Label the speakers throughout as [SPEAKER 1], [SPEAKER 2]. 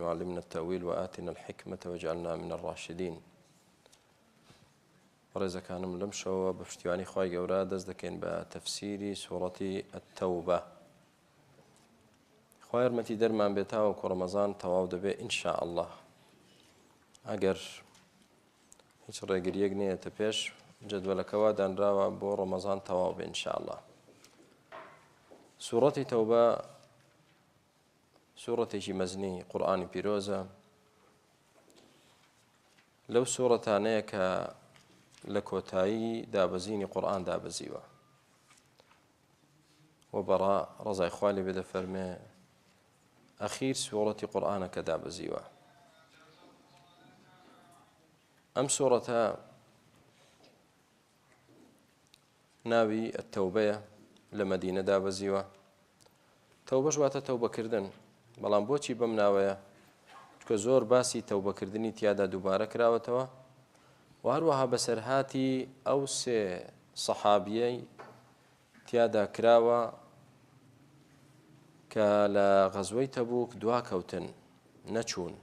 [SPEAKER 1] وعلمنا التأويل وآتنا الحكمة واجعلنا من الراشدين. ورزا كانم لمشوا بفتيواني خواهي قورا دزدكين بتفسير سورة التوبة. خواهي رمتي درمان بيتاو كرمزان تواو دبي إن شاء الله. أجر هيش رأيقر يقنية تبيش جدول كوادان راوا بو رمضان تواو إن شاء الله. سورة توبة سورة مزني قرآن بيروزة لو سورة عنيك لكوتاي دابزيني قرآن دابزيوة وبراء رضا إخوالي بدا فرمي أخير سورة قرآنك دابزيوة. أم سورة ناوي التوبة لمدينة دابزيوة. توبة جواتا توبة كردن بەڵام بۆچی بەم ناوەیە چکە زۆر باسی تەوبەکردنی تیادا دووبارە کراوەتەوە و هەروەها بەسەرهاتی ئەو سێ سەحابیەی تیادا کراوە کە لە غەزوەی تەبوک دواکەوتن نەچوون.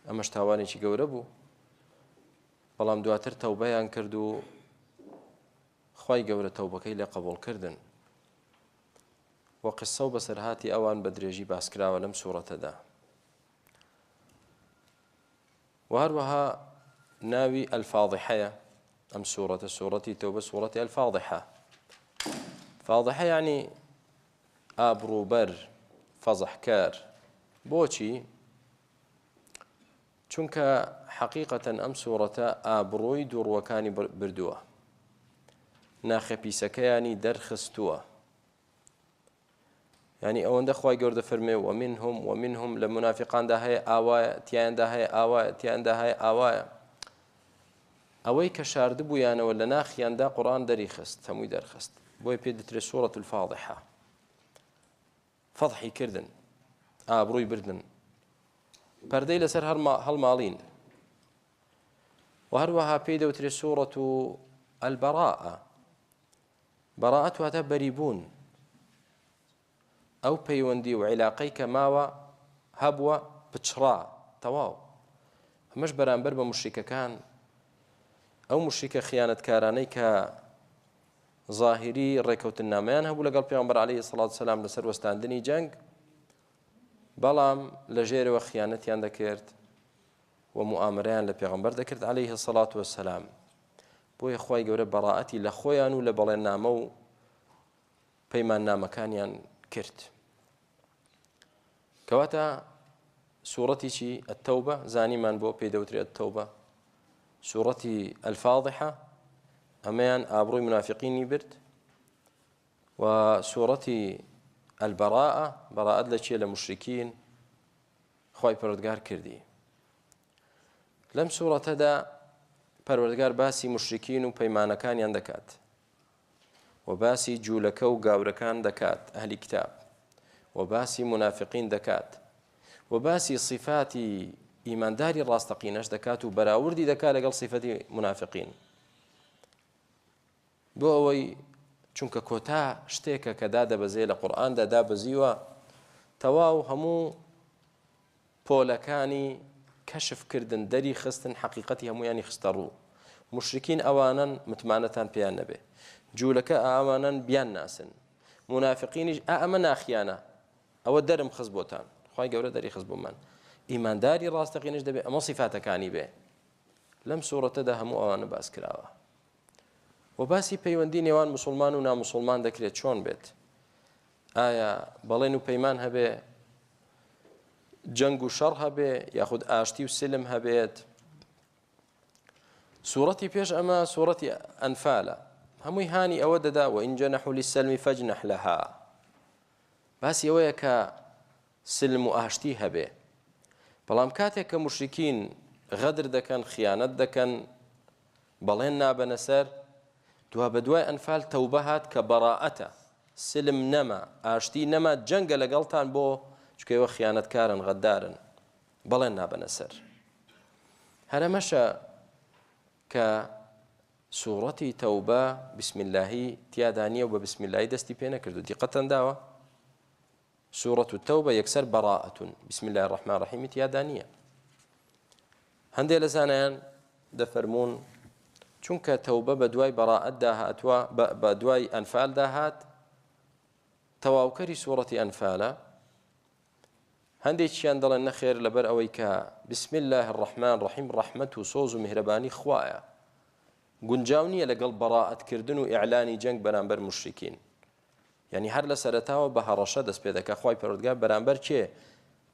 [SPEAKER 1] ئەمەش تاوانێکی گەورە بوو بەڵام دواتر تەوبەیان کرد و خوای گەورە تەوبەکەی لێ قبوڵکردن وقصة وبسرهاتي أوان بدريجي باسكرا ولم سورة دا. وهروها ناوي الفاضحة أم سورة توبة سورة الفاضحة. فاضحة يعني أبرو بر فضح كار بوشي چونك حقيقة أم سورة أبروي دور وكاني بردوه ناخبي سكياني درخستوه يعني أوند أخوي جورد فرمي ومنهم لمنافقان ده هي آواء تيان ده هي آواء تيان ده هي آواء أوي كشارد بويانا ولا ناخيان ده قرآن دريخست هموي درخست بوي بيدتري سورة الفاضحة فضحي كردن بروي بردن بردي لسر هالمالين وهروها بيدتري سورة البراءة براءتها تبريبون أو بيوندي وعلاقي كماوى هبوة بتشرا تواو مش برانبر بمشركة كان أو مشركة خيانة كاراني كظاهري ريكوت النامان هبو لقال بيغمبر عليه الصلاة والسلام لسر وستاندني جنگ بلام لجير وخيانتي عند كرت ومؤامران لبيغمبر ذكرت عليه الصلاة والسلام بو إخوائي قول براءتي لخويان ولا بلين نامو بيمان نامكانيان كرت كواتا سورتي التوبة زاني من بو بيدوتري التوبة سورتي الفاضحة أمان أبروي منافقين برد وسورتي البراءة براءة لشي لمشركين خواي پروردگار كردي لم سورة دا پروردگار باسي مشركين و پيمانكان يندكات وباسي جولكو قاوركان دكات أهل كتاب وباسي منافقين دكات وباسي صفات إيمان داري الراستقينش دكات وبراوردي دكات لقل صفات منافقين بو أوي چونك كوتا شتيكا كدادا بزي لقرآن دا بزيوا تواو همو بولكاني كشف كردن داري خستن حقيقتي همو يعني خسترو مشركين أوانا متمانتان بيان نبي جولك آمانا بيان ناسن منافقين آمنا خيانة أو الدرم خزبوتان خواهي قولة داري خزبو من إيمان داري راستقينش دبي أما صفات كاني به لم سورة ده همو أوان باس كراوة وباسي بيوندي نيوان مسلمان ونا مسلمان دكريت شون بيت آية بلينو بيمان هبه جنگ شر هبه ياخد آشتي وسلم هبيت سورتي بيش أما سورتي أنفال هموي هاني أوددا وإن جنحوا للسلم فاجنح لها بس يويك سلم وآشتي هبه بلام كاتك مشركين غدر دكان خيانت دكان بلين نابن سر دوها بدواء أنفال توبهات كبراءته سلم نما آشتي نما جنگ لقلتان بو شكيو خيانت كارن غدارن بلين نابن سر هذا مشى سورة توبة بسم الله تيادانية وبسم الله دستي بينا كردو دقة داوة سورة التوبة يكسر براءة بسم الله الرحمن الرحيم تيادانية هندي لسانيان دفرمون چونکە تەوبە بە دوای بەڕائەت داهاتوە بە دوای ئەنفال داهات تەواوکەری سوورەتی ئەنفالە هەندێکیان دەڵێن نەخێر لەبەر ئەوەی کە بسم الله الرحمن الرحیم ڕەحمەت و سۆز و میهرەبانی خوایە گونجاو نییە لەگەڵ بەڕائەتکردن و ئیعلانی جەنگ بەرامبەر مشریکین یعنی هەر لە سەرەتاوە بە هەڕەشە دەست پێ دەکات خوای پەروەردگار بەرامبەر چێ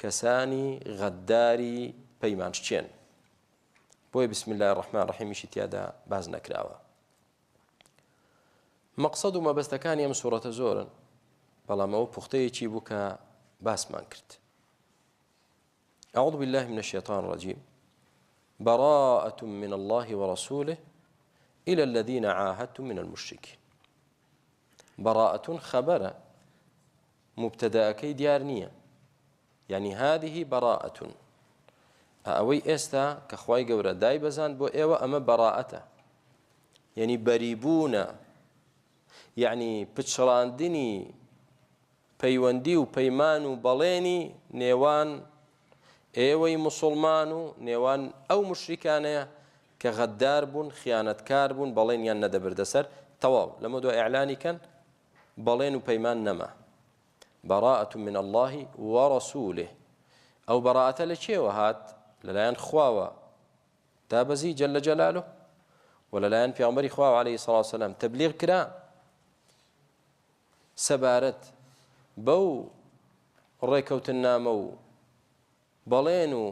[SPEAKER 1] کەسانی غەداری پەیمانشچێن بۆیە بسم الله الرحمن الرحیمیشی تیادا باز نەکراوە مەقسەد و مەبەستەکانی ئەم سوورەتە زۆرن بەڵام ئەوە پوختەیەکی بوو کە باسمان کرد أعوذ بالله من الشيطان الرجيم براءة من الله ورسوله إلى الذين عاهدتم من المشركين براءة خبر مبتدأ كي ديارنية يعني هذه براءة ئەوەی ئێستا کە خوای گەورە دای بەزاند بۆ ئێوە ئەمە بەڕائەتە یعنی بەریبوونە یعنی پچڕاندنی پەیوەندی و پەیمان و بەڵێنی نێوان ئێوەی موسڵمان و نێوان ئەو مشریکانەیە کە غەدار بوون خیانەتکار بوون بەڵێنیان نەدەبردە سەر تەواو لەمە دوای ئیعلانی کەن بەڵێن و پەیمان نەما براءة من الله ورسوله ئەو بەڕائەتە لە کێوە هات لەلایەن خواوە دابەزی جەل جەلالو و لەلایەن پێغەمبەری خواوە عەلەیهی سەڵاتو وەسەلام تەبلیغ کرا سەبارەت بەو ڕێکەوتنامە و بەڵێن و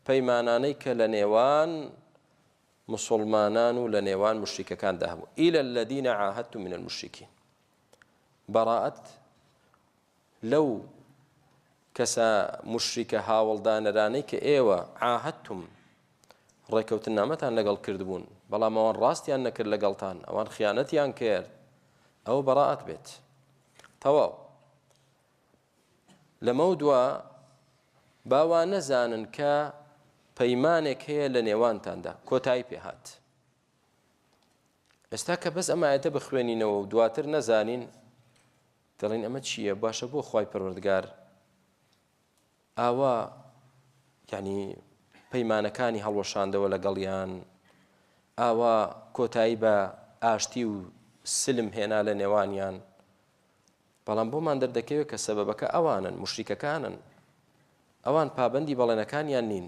[SPEAKER 1] پەیمانانەی کە لە نێوان مسلمانان و لە نێوان مشریکەکاندا هەبوو إلى الذين عاهدتم من المشركين براءەت لەو کەسە مشریکە هاوڵدانەرانەی کە ئێوە عاهدتم ڕێکەوتنامەتان لەگەڵ کردبوون بەڵام ئەوان ڕاستیان نەکرد لەگەڵتان ئەوان خیانەتیان کرد ئەوە بەڕائەت بێت تەواو لەمە دووە باوا نەزانن کە پەیمانێک هەیە لە نێوانتاندا کۆتایی پێهات ئێستا کە بەس ئەم ئایەتە بخوێنینەوە و دواتر نەزانین دەڵێن ئەمە چییە باشە بۆ خوای پەروەردگار ئاوا یعنی پەیمانەکانی هەڵوەشاندەوە لەگەڵیان ئاوا کۆتایی بە ئاشتی و سلم هێنا لە نێوانیان بەڵام بۆمان دەردەکەوێت کە سەبەبەکە ئەوانن مشریکەکانن ئەوان پابەندی بەڵێنەکانیان نین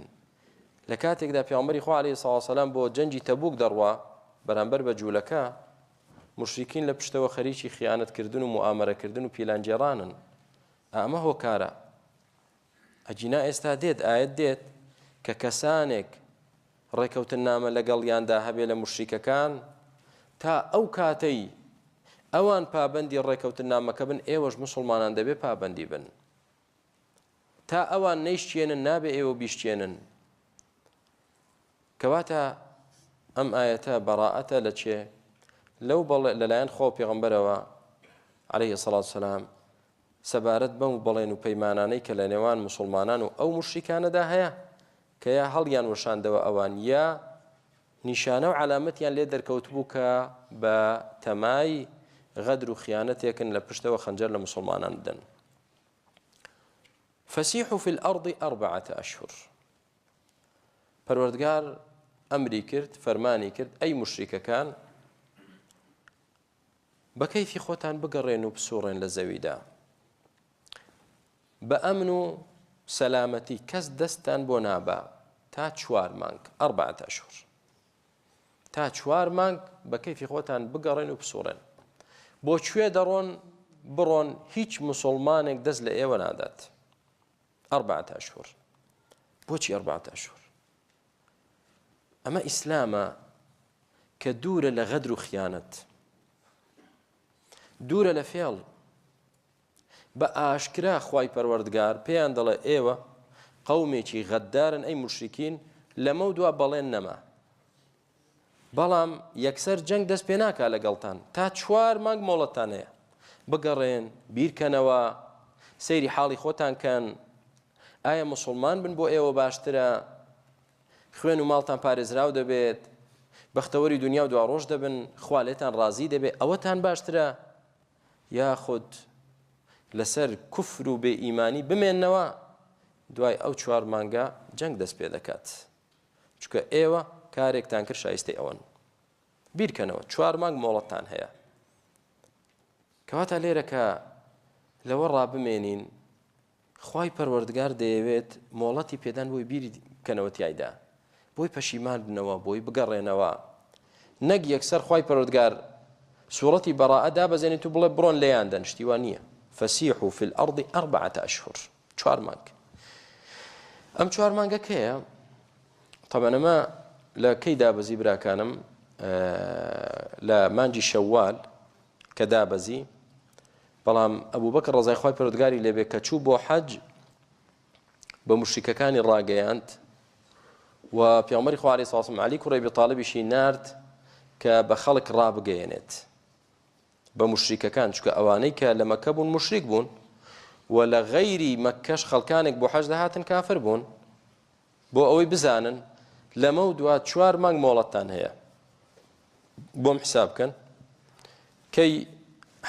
[SPEAKER 1] لە کاتێکدا پێغەمبەری خوا عەلەیهی سەڵاتو وەسەلام بۆ جەنگی تەبوک دەڕوا بەرامبەر بە جوولەکە مشریکین لە پشتەوە خەریکی خیانەتکردن و موامەرەکردن و پیلانجێڕانن ئەمە هۆکارە ئەجینا ئێستا دێت ئایەت دێت کە کەسانێک ڕێکەوتنامە لەگەڵیاندا هەبێ لە مشریکەکان تا ئەو کاتەی ئەوان پابەندی ڕێکەوتنامەکە بن ئێوەش موسڵمانان دەبێ پابەندی بن تا ئەوان نەیشتێنن نابێ ئێوە بیشتێنن کەواتە ئەم ئایەتە بەڕائەتە لە چێ لەو لەلایەن خۆ پێغەمبەرەوە عەلەیهی سەڵاتو وەسەلام سەبارەت بەم بەڵێن و پەیمانانەی کە لە نێوان موسڵمانان و ئەو مشریکانەدا هەیە کە یا هەڵیان وەشاندەوە ئەوان یا نیشانە و علامەتیان لێ دەرکەوت بوو کە بە تەمای غەدر و خیانەتێکن لە پشتەوە خەنجەر لە موسڵمانان بدەن فسيحوا في الأرض 4 أشهر پەروەردگار ئەمری کرد فەرمانی کرد ئەی مشریکەکان بە کەیفی خۆتان بگەڕێن و بسوڕێن لە زەویدا بە ئەمن و سەلامەتی کەس دەستان بۆ نابا تا 4 مانگ 4 أشهر تا 4 مانگ بە کەیفی خۆتان بگەڕێن و بسوڕێن بۆ کوێ دەڕۆن بڕۆن هیچ مسلمانێک دەست لە ئێوە نادات 4 أشهر بۆچی 4 أشهر ئەمە ئیسلامە کە دوورە لە غەدر و خیانەت دوورە لە فێڵ بە ئاشکرا خوای پەروەردگار پێیان دەڵێ ئێوە قەومێکی غەدارن ئەی مشریکین لەمە دووە بەڵێن نەما بەڵام یەکسەر جەنگ دەست پێ ناکا لەگەڵتان تا 4 مانگ مۆڵەتان هەیە بگەڕێن بیرکەنەوە سەیری حاڵی خۆتان کەن ئایا موسڵمان بن بۆ ئێوە باشترە خوێن و ماڵتان پارێزراو دەبێت بەختەوەری دنیا و دوا ڕۆژ دەبن خوا لێتان ڕازی دەبێت ئەوەتان باشترە یاخود لەسەر کوفر و بێ ئیمانی بمێننەوە دوای ئەو 4 مانگە جەنگ دەست پێ دەکات چونکە ئێوە کارێکتان کرد شایستەی ئەوەن بیرکەنەوە 4 مانگ مۆڵەتتان هەیە کەواتە لێرە کە لەوە ڕابمێنین خوای پەروەردگار دەیەوێت مۆڵەتی پێدان بۆی بیری بکەنەوە تیایدا بۆی پەشیمان بنەوە بۆی بگەڕێنەوە نەک یەکسەر خوای پەروەردگار سوورەتی بەڕائە دابەزێنێت و بڵێ بڕۆن لێیاندەن شتیوان نییە فسيحوا في الأرض 4 أشهر 4 مانگ ئەم 4 مانگە کەیە طبعا ئەمە لە کەی دابەزی براکانم لە مانجی شەوال کە دابەزی بەڵام ئەبوو بەکر ڕەزای خوای پەروەردگاری لێبێ کە چوو بۆ حەج بە موشریکەکانی ڕاگەیاند و پێغەمبەری خوا عەلەیهی سەڵاتو وسەلام عەلی کوڕی ئەبی تاڵیبیشی نارد کە بە خەڵک ڕابگەیەنێت بە موشریکەکان چونکە ئەوانەی کە لە مەکە بوون موشریک بوون و لە غەیری مەکەش خەڵکانێک بۆ حەج دەهاتن کافر بوون بۆ ئەوەی بزانن لەمە و دوا 4 مانگ مۆڵەتتان هەیە بۆم حساب بکەن کەی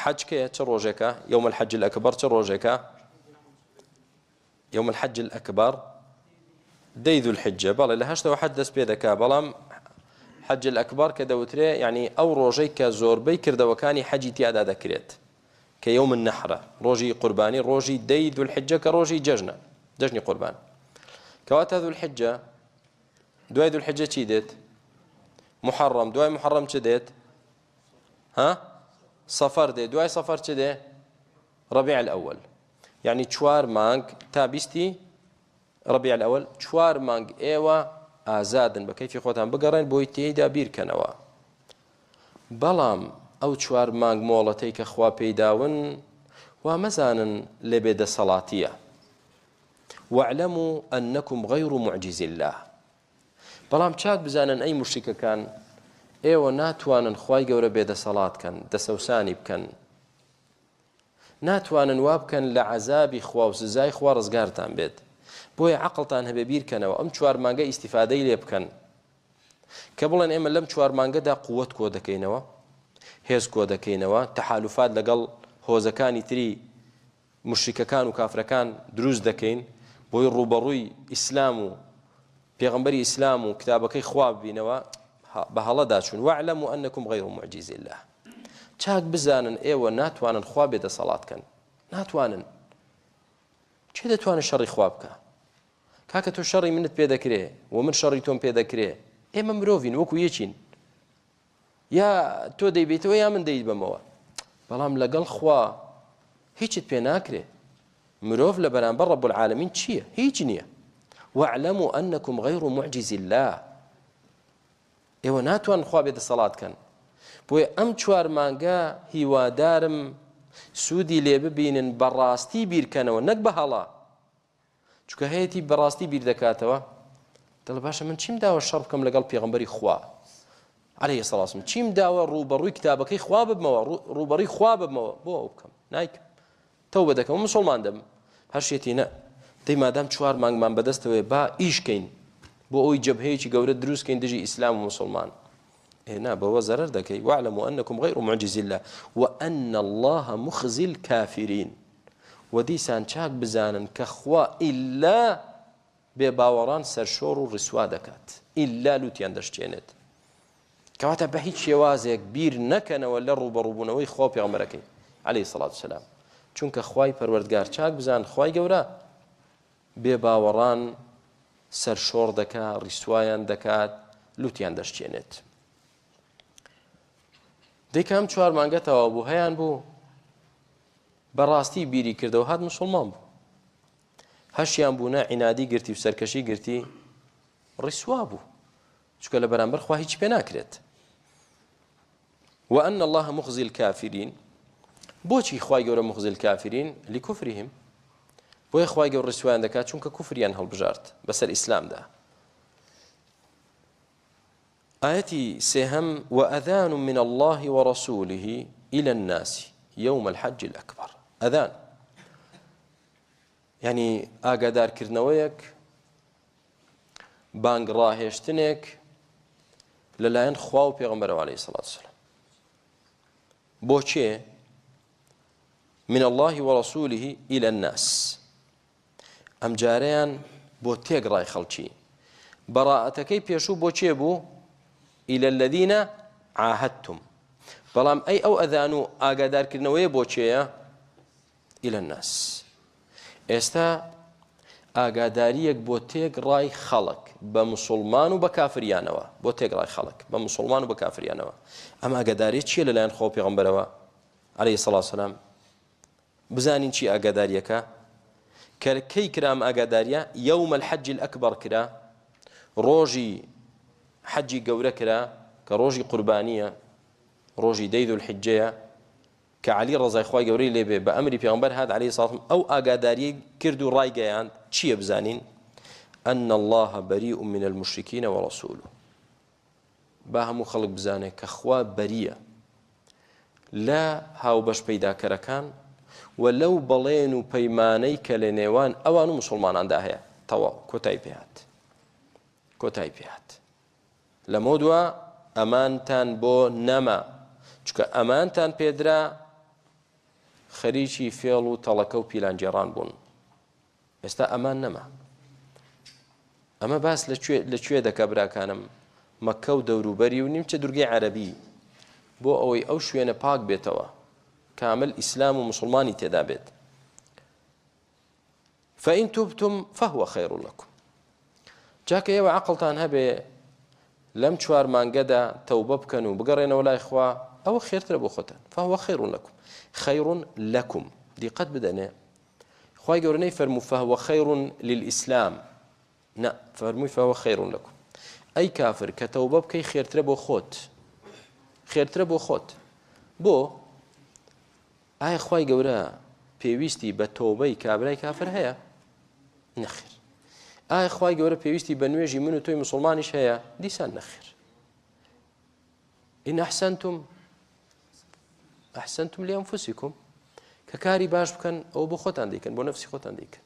[SPEAKER 1] حەج کەیە چ ڕۆژێکە یوم الحەج الأکبەر چ ڕۆژێکە یوم الحەج الأکبەر دەی ذو الحجە بەڵێ لە 8ەوە حەج دەست پێ دەکا بەڵام حەج الأکبەر کە دەوترێ یعنی ئەو ڕۆژەی کە زۆربەی کردەوەکانی حەجی تیادا دەکرێت کە یوم النەحرە ڕۆژی قوربانی ڕۆژی دەی ذو الحجە کە ڕۆژی جەژنە جەژنی قوربان کەواتە ذو الحجە دوای ذو الحجە چی دێت محەڕەم دوای محەڕەم چ دێت ها سەفەر دێ دوای سەفەر چ دێ ڕەبیع الأول یعنی 4 مانگ تا 20 ڕەبیع الأول 4 مانگ ئێوە ئازادن بە کەیفی خۆتان بگەڕێن بۆی تێیدا بیرکەنەوە بەڵام ئەو 4 مانگ مۆڵەتەی کە خوا پێیداون وا مەزانن لێ بێدەسەڵاتیە واعلموا أنكم غير معجز الله بەڵام چاک بزانن ئەی موشریکەکان ئێوە ناتوانن خوای گەورە بێدەسەڵات بکەن دەسەوسانی بکەن ناتوانن وا بکەن لە عەزابی خوا و سزای خوا ڕزگارتان بێت بۆیە عەقڵتان هەبێ بیرکەنەوە ئەم 4 مانگە ئیستیفادەی لێ بکەن کە بڵێن ئێمە لەم 4 مانگەدا قووەت کۆ دەکەینەوە هێز کۆ دەکەینەوە تەحالوفات لەگەڵ هۆزەکانی تری موشریکەکان و کافرەکان دروست دەکەین بۆی ڕوبەڕووی ئیسلام و پێغەمبەری ئیسلام و کتابەکەی خوا ببینەوە بە هەڵەدا چوون واعلموا أنكم غير معجز الله چاک بزانن ئێوە ناتوانن خوا بێدەسەڵات بکەن ناتوانن چێ دەتوانێت شەڕی خوا بکە کاکە تۆ شەڕی منت پێ دەکرێ و من شەڕی تۆم پێ دەکرێ ئێمە مرۆڤین وەکو یەکین یا تۆ دەیبێتەوە یا من دەیت بەمەوە بەڵام لەگەڵ خوا هیچت پێ ناکرێ مرۆڤ لە بەرامبەر ڕەب العالەمین چییە هیچ نییە واعلموا أنكم غير معجز الله ئێوە ناتوان خوا بێدەسەڵات بکەن بۆیە ئەم 4 مانگە هیوادارم سوودی لێ ببینن بەڕاستی بیرکەنەوە نەک بە هەڵا چونکە هەیەی بەڕاستی بیر دەکاتەوە دڵ باشە من چیم داوە شەڕ بکەم لەگەڵ پێغەمبەری خوا عەلەیهی سەڵاتو وسەلام چیم داوە ڕوبەڕووی کتابەکەی خوا ببمەوە ڕوبەڕووی خوا ببمەوە بۆ ئەو بکەم نایکەم تەوبە دەکەم مسڵمان دەبم هەر شێتی نە دەی مادام 4 مانگمان بەدەستەوەی با ئیشکەین بۆ ئەوی جەبهەیەکی گەورە دروستکەین دژی ئیسلام و مسلمان نا بەوە زەرەر دەکەی واعلموا أنكم غير معجز الله وأن الله مخزي الكافرين ودیسان چاک بزانن کە خوا ئیلا بێباوەڕان سەرشۆڕ و ڕیسوا دەکات ئیلا لوتیان دەشتێنێت کەواتە بە هیچ شێوازێک بیر نەکەنەوە لە ڕوبەڕووبوونەوەی خوا پێغەمبەرەکەی عەلەیهی سەڵاتو وسەلام چونکە خوای پەروەردگار چاک بزان خوای گەورە بێباوەڕان سەرشۆڕ دەکات ڕیسوایان دەکات لوتیان دەشتێنێت دەیکەم 4 مانگە تەواو بوو هەیان بوو بەڕاستی بیری کردەوە هات مسلمان بوو هەشیان بوونە عینادی گرتی و سەرکەشی گرتی ڕیسوا بوو چونکە لە بەرامبەر خوا هیچ پێ ناکرێت وأن الله مخزي الكافرين بۆچی خوای گەورە مخزي الكافرين لكفرهم بۆیە خوای گەورە ڕیسوایان دەکات چونکە کوفریان هەڵبژارد بەسەر ئیسلامدا آيتي سهم وأذان من الله ورسوله إلى الناس يوم الحج الأكبر أذان يعني ئاگادار کردنەوەیەک بانگ ڕاهێشتنێک لەلایەن خوا و پێغەمبەرەوە عەلەیهی سەڵاتو وسەلام بۆچێ من الله ورسوله إلى الناس ئەم جارەیان بۆ تێگڕای خەڵکی بەڕائەتەکەی پێشوو بۆ چێ بوو إلى الذين عاهدتم بەڵام ئەو ئەذان و ئاگادارکردنەوەیە بۆ چێیە إلى الناس ئێستا ئاگاداریەک بۆ تێگڕای خەڵک بە موسڵمان و بە کافریانەوە بۆ تێگڕای خەڵک بە موسڵمان و بە کافریانەوە ئەم ئاگاداریە چییە لەلایەن خۆ پێغەمبەرەوە عەلەیهی سەڵات وسەلام بزانین چی ئاگاداریەکە کە کەی کرام ئاگاداریە یەومە الحەج الئەکبەر کرا ڕۆژی حەجی گەورە کرا کە ڕۆژی قوربانیە ڕۆژی دەی ذوالحیجەیە کە عەلی ڕەزای خوای گەورەی لێبێ بە ئەمری پێغەمبەر هات عەلەیهی سەڵات ئەو ئاگاداریەی کرد و ڕایگەیاند چییە بزانین أن الله بريء من المشركين ورسوله با هەموو خەڵک بزانێت کە خوا بەریە لە هاوبەش پەیداکەرەکان و لەو بەڵێن و پەیمانەی کە لە نێوان ئەوان و موسڵماناندا هەیە تەواو کۆتای پێهات لەمە دووە ئەمانتان بۆ نەما چونکە ئەمانتان پێدرا خەریکی فێڵ و تەڵەکە و پیلانجێڕان بوون ئێستا ئەمان نەما ئەمە باس لەکوێ دەکە براکانم مەککە و دەوروبەری و نیمچە دورگەی عەرەبی بۆ ئەوەی ئەو شوێنە پاک بێتەوە کامل ئیسلام و مسلمانی تێدا بێت فإن تبتم فهو خير لكم جاکە ئێوە عەقڵتان هەبێ لەم 4 مانگەدا تەوبە بکەن و بگەڕێنەوە لای خوا ئەوە خێرترە بۆ خۆتان فهو خير لكم خير لكم دیقەت بدەنێ خوای گەورە نەیفەرموو فهو خير للإسلام نا فەرمووی فهو خير لكم ئەی کافر کە تەوبە بکەی خێرترە بۆ خۆت بۆ ئایا خوای گەورە پێویستی بە تۆبەی کابرای کافر هەیە نەخێر ئایا خوای گەورە پێویستی بە نوێژی من و تۆی مسلمانیش هەیە دیسان نەخێر إن أحسنتم لأنفسكم کە کاری باش بکەن ئەو بۆ خۆتان دەیکەن بۆ نەفسی خۆتان دەیکەن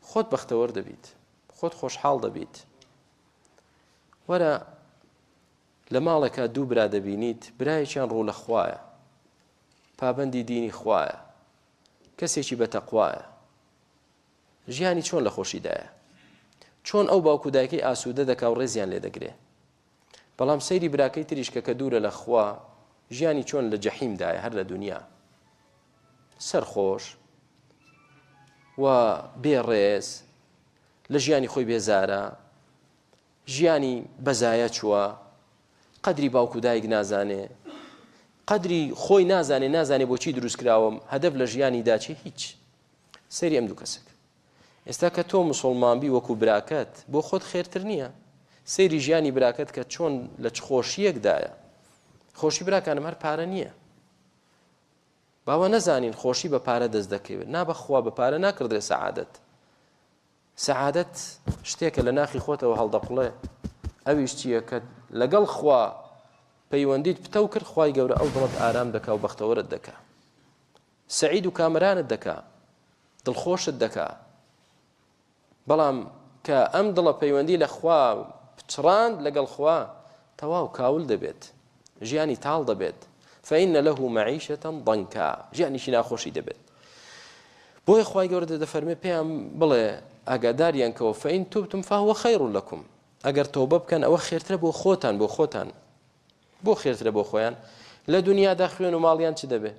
[SPEAKER 1] خۆت بەختەوەر دەبیت خۆت خۆشحاڵ دەبیت وەرە لە ماڵێکە دوو برا دەبینیت برایەکیان ڕوو لە خوایە پابەندی دینی خوایە کەسێکی بەتەقوایە ژیانی چۆن لە خۆشیدایە چۆن ئەو باوکو دایکەی ئاسوودە دەکا و ڕێزیان لێ دەگرێ بەڵام سەیری براکەی تریشکە کە دوورە لە خوا ژیانی چۆن لە جەحیمدایە هەر لە دنیا سەرخۆش و بێڕێز لە ژیانی خۆی بێزارە ژیانی بەزایە چووە قەدری باوکو دایک نازانێ قەدری خۆی نازانێ بۆچی دروست کراوم هەدەف لە ژیانی داچی هیچ سەیری ئەم دوو کەسک ئێستا کە تۆ مسڵمانبی وەکو براکەت بۆ خۆت خێرتر نییە سەیری ژیانی براکەت کە چۆن لە چ خۆشیەکدایە خۆشی براکانم هەر پارە نییە باوە نەزانین خۆشی بە پارە دەست دەکەوێت نابەخوا بە پارە ناکردرێ سەعادەت شتێکە لە ناخی خۆتەوە هەڵدەقڵێ ئەویش چییە کە لەگەڵ خوا پەیوەندیت پتە و کرد خوای گەورە ئەو دڵت ئارام دەکا و بەختەوەرت دەکا سەعید و کامرانت دەکا دڵخۆشت دەکا بەڵام کە ئەم دڵە پەیوەندی لە خوا پچڕاند لەگەڵ خوا تەواو کاول دەبێت ژیانی تاڵ دەبێت فإن له معيشة ضنكا ژیانیشی ناخۆشی دەبێت بۆیە خوای گەورە دەفەرمێ پێیان بڵێ ئاگاداریان کەوە فإن تبتم فهو خير لكم ئەگەر تۆبە بکەن ئەوە خێرترە بۆ خۆتان بۆ خێرترە بۆ خۆیان لە دنیادا خوێن و ماڵیان چ دەبێت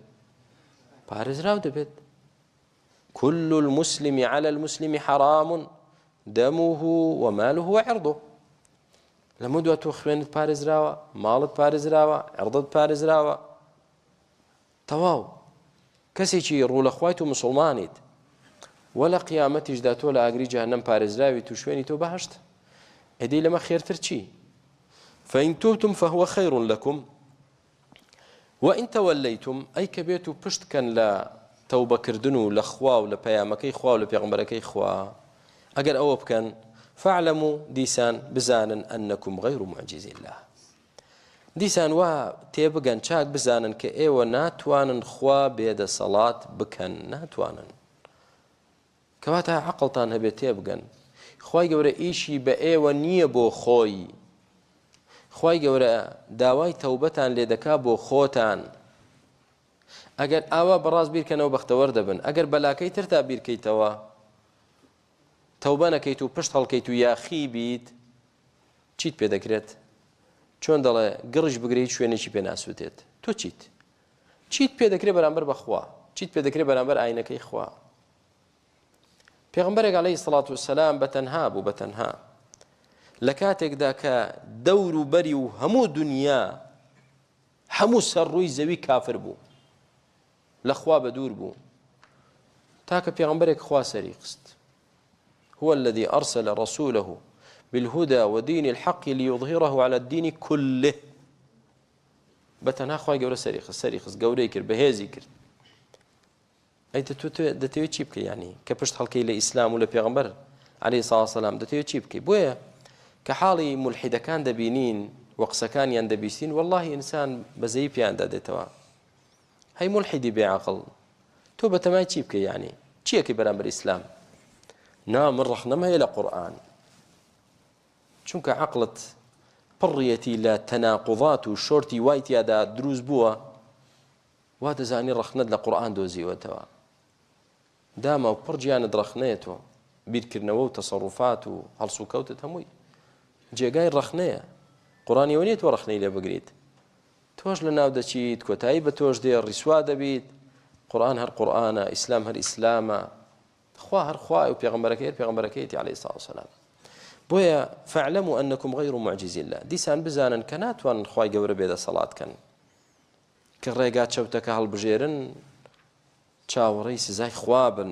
[SPEAKER 1] پارێزراو دەبێت كل المسلم على المسلم حرام دمه وماله وعرضه لەمە دووە تۆ خوێنت پارێزراوە ماڵت پارێزراوە عێڕدت پارێزراوە تەواو کەسێکی ڕوو لە خوایت و مسڵمانیت وە لە قیامەتیشدا تۆ لە ئاگری جەهەنەم پارێزراویت و شوێنی تۆ بەهەشت ئەدەی لەمە خێرتر چی فإن تبتم فهو خير لكم وإن توليتم أي كبيتو پشت كان لا توبة كردنو لخوا ولا بيامكي خوا ولا بيغمبركي خوا أجر أو بكن فاعلموا ديسان بزانا أنكم غير معجز الله ديسان وا تيبغان چاك بزانا كأيوة ناتوانن خوا بيد صلاة بكن ناتوانن كواتا عقلتان هبه تيبغان خواي گەورە ئیشی بە ئێوە نییە بۆ خۆی خواي گەورە داوای تەوبەتان لێ دەکا بۆ خۆتان ئەگەر ئاوا بەڕاست بیرکەنەوە بەختەوەر دەبن ئەگەر بەلاکەی ترتا بیرکەیتەوە تەوبە نەکەیت و پشت هەڵکەیت و یاخی بیت چیت پێ دەکرێت چۆن دەڵێ گڕش بگریت شوێنێکی پێ ناسووتێت تۆ چیت پێ دەکرێت بەرامبەر بەخوا چیت پێ دەکرێت بەرامبەر ئاینەکەی خوا پێغەمبەرێک عەلەیهی سەڵات وسەلام بەتەنها بوو بەتەنها لە کاتێکدا کە دەور و بەری و هەموو دنیا هەموو سەرڕووی زەوی کافر بوو لە خوا بە دوور بوو تاکە پێغەمبەرێک خوا سەری قست هو الذي أرسل رسوله بالهدى ودين الحق ليظهره على الدين كله بەتەنها خوای گەورە سەری خست گەورەی کرد بەهێزی کرد ئەی دەتەوێت چی بکەی یعنی کە پشت هەڵکەی لە ئیسلام و لە پێغەمبەر عەلەیهی سەڵات وسەلام دەتەوێت چی بکەی بۆیە کە حاڵی مولحیدەکان دەبینین و قسەکانیان دەبیستین واللهی ئینسان بەزەیی پێیاندا دێتەوە هەی مولحیدی بێعەقڵ تۆ بەتەمای چی بکەی یعنی چیەکەی بەرامبەر ئیسلام نا من ڕەخنەم هەیە لە قورئان چونکە عەقڵت پڕیەتی لە تەناقوضات و شۆرتی وای تیادا دروست بووە وا دەزانی ڕەخنەت لە قورئان دۆزیوەتەوە داما و پڕ گیانت ڕەخنەیەتەوە بیرکردنەوە و تەسەڕوفات و هەڵس و کەوتت هەمووی جێگای ڕەخنەیە قورئانیەوە نییە تۆ ڕەخنەی لێ بگریت تۆش لە ناو دەچیت کۆتایی بە تۆش دێ ڕیسوا دەبیت قورئان هەر قورئانە ئیسلام هەر ئیسلامە خوا هەر خوایە و پێغەمبەرەکەی پێغەمبەرەکەیەتی عەلەیهی سەڵات وسەلام بۆیە فاعلموا أنكم غير معجزي الله دیسان بزانن کە ناتوانن خوای گەورە بێدەسەڵاتکەن کە ڕێگا چەوتەکە هەڵبژێرن چاوەڕێی سزای خوا بن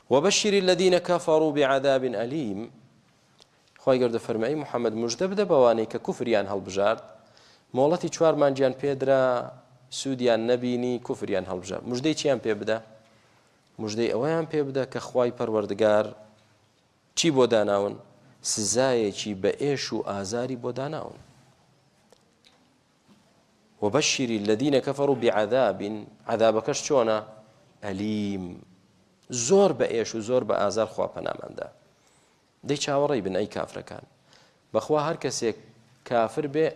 [SPEAKER 1] وبشر الذين كفروا بعذاب أليم خوای گەورە فەرمایی محەممەد موژدە بدە بەوانەی کە کوفریان هەڵبژارد مۆڵەتی 4 مانگیان پێدرا سوودیان نەبینی کوفریان هەڵبژارد موژدەی چیان پێ بدە موژدەی ئەوەیان پێ بدە کە خوای پەروەردگار چی بۆ داناون سزایەکی بە ئێش و ئازاری بۆ داناون وبشر الذين كفروا بعذاب عذابكش چۆنە ئەلیم زۆر بە ئێش و زۆر بە ئازار خوا پەناماندا دەی چاوەڕێی بن ئەی کافرەکان بەخوا هەر کەسێک کافر بێ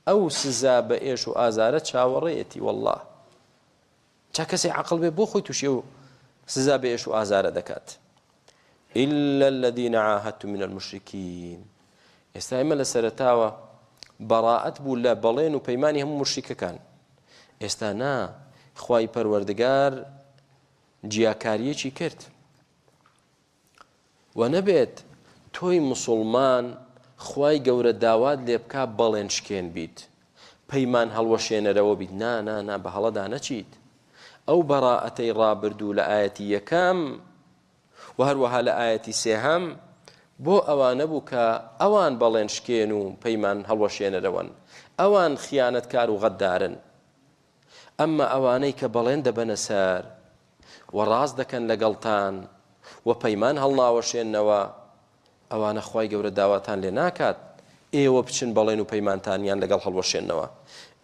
[SPEAKER 1] ئەو سزا بە ئێش و ئازارە چاوەڕێیەتی والله چا کەسێک عەقڵ بێ بۆ خۆی تووشی و سزا بە ئێش و ئازارە دەکات إلا الذين عاهدتم من المشركين ئێستا ئێمە لە سەرەتاوە بەڕائەت بوو لە بەڵێن و پەیمانی هەموو مشریکەکان ئێستا نا خوای پەروەردگار جیاکاریەکی کرد و نەبێت تۆی موسڵمان خوای گەورە داوات لێ بکا بەڵێن شکێن بیت پەیمان هەڵوەشێنەرەوە بیت نا بە هەڵەدا نەچیت ئەو بەڕائەتەی ڕابردوو لە ئایەتی یەکەم و هەروەها لە ئایەتی سێهەم بۆ ئەوانە بوو کە ئەوان بەڵێن شکێن و پەیمان هەڵوەشێنەرەوەن ئەوان خیانەتکار و غەددارن ئەمما ئەوانەی کە بەڵێن دەبەنە سەر و ڕاست دەکەن لەگەڵتان و پەیمان هەڵناوەشێننەوە ئەوانە خوای گەورە داواتان لێ ناکات ئێوە بچن بەڵێن و پەیمانتانیان لەگەڵ هەڵوەشێننەوە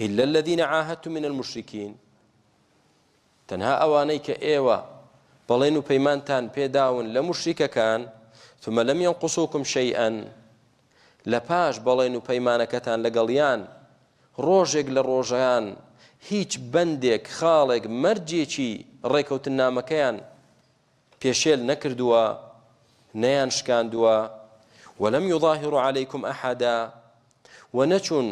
[SPEAKER 1] إلا الذين عاهدتم من المشركين تەنها ئەوانەی کە ئێوە بەڵێن و پەیمانتان پێداون لە مشریکەکان ثم لم ينقصوكم شيئا لپاش بەڵێن و پەیمانەکەتان لەگەڵیان ڕۆژێک لە ڕۆژەیان هیچ بەندێک خاڵێک مەرجێکی ڕێکەوتن نامەکەیان پێشێل نەکردووە نەیان شکاندووە ولم يظاهروا عليكم أحدا ونەچون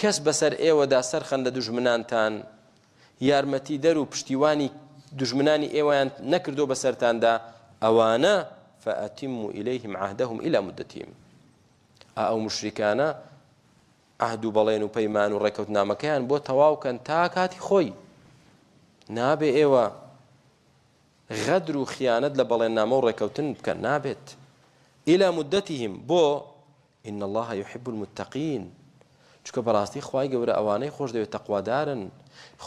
[SPEAKER 1] کەس بەسەر ئێوەدا سەرخەن لە دوژمنانتان یارمەتی دەر و پشتیوانی دژمنانی ئێوەیان نەکردو بەسەرتاندا ئەوانە فأتموا إليهم عهدهم إلى مدتهم ئەو مشریکانە عهد و بەڵێن و پەیمان و ڕێکەوتنامەکەیان بۆ تەواوکەن تا کاتی خۆی نابێ ئێوە غەدر و خیانەت لە بەڵێننامە و ڕێکەوتن بکەن نابێت إلى مدتهم بۆ إن الله يحب المتقين چونکە بەڕاستی خوای گەورە ئەوانەی خۆش دەوێت تەقوادارن